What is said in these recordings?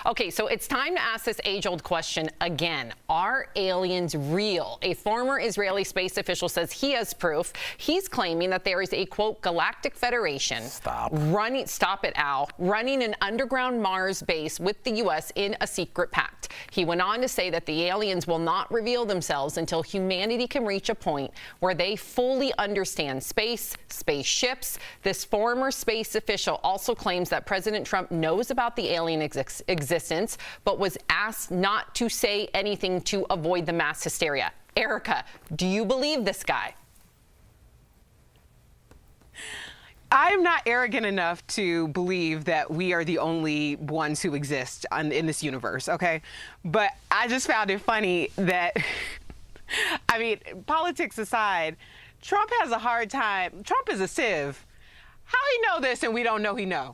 Okay, so it's time to ask this age-old question again. Are aliens real? A former Israeli space official says he has proof. He's claiming that there is a, quote, galactic federation stop it, Al, running an underground Mars base with the U.S. in a secret pact. He went on to say that the aliens will not reveal themselves until humanity can reach a point where they fully understand space, spaceships. This former space official also claims that President Trump knows about the alien existence, but was asked not to say anything to avoid the mass hysteria. Erica, do you believe this guy? I'm not arrogant enough to believe that we are the only ones who exist in this universe, okay? But I just found it funny that, I mean, politics aside, Trump has a hard time. Trump is a sieve. How he know this and we don't know he know?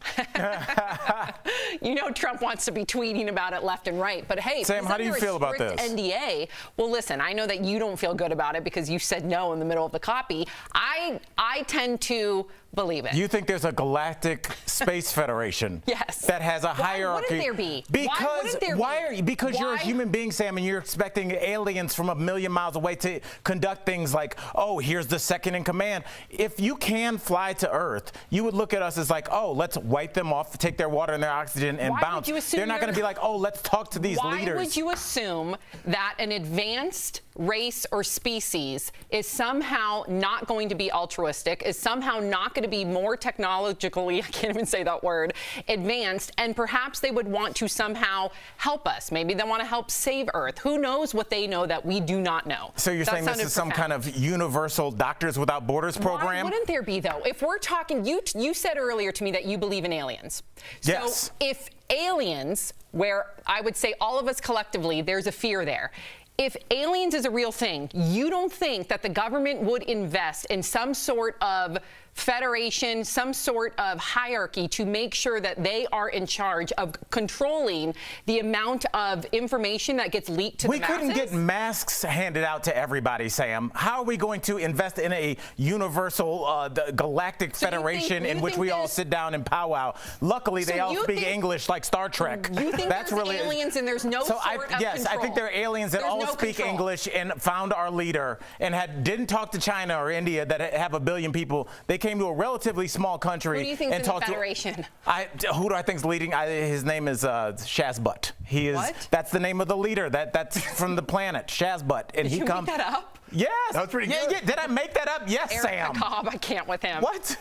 You know Trump wants to be tweeting about it left and right, but hey, Sam, how do you feel about this? NDA. Well, listen, I know that you don't feel good about it because you said no in the middle of the copy. I tend to believe it. You think there's a galactic space federation? Yes. That has a hierarchy? Why wouldn't there be? Because you're a human being, Sam, and you're expecting aliens from a million miles away to conduct things like, oh, here's the second in command. If you can fly to Earth, you would look at us as like, oh, let's wipe them off, take their water and their oxygen and bounce. They're not going to be like, oh, let's talk to these leaders. Why would you assume that an advanced race or species is somehow not going to be altruistic, is somehow not going to be more technologically, I can't even say that word, advanced, and perhaps they would want to somehow help us. Maybe they want to help save Earth. Who knows what they know that we do not know? So you're saying this is some kind of universal Doctors Without Borders program? Why wouldn't there be, though? If we're talking, you said earlier to me that you believe in aliens. Yes. So if aliens, where I would say all of us collectively, there's a fear there. If aliens is a real thing, you don't think that the government would invest in some sort of federation, some sort of hierarchy to make sure that they are in charge of controlling the amount of information that gets leaked to the masses? We couldn't get masks handed out to everybody, Sam. How are we going to invest in a universal galactic federation in which we all sit down and powwow? Luckily, they all speak English like Star Trek. You think that's really aliens and there's no sort of Yes, control. I think there are aliens that all speak English and found our leader and didn't talk to China or India that have a billion people. They came to a relatively small country. Who do you think is in the federation? Who do I think is leading? His name is Shazbut. He is. What? That's the name of the leader. That's from the planet Shazbut. And Did you make that up? Yes. That was pretty good. Yeah. Did I make that up? Yes, Eric Sam. Cobb, I can't with him. What?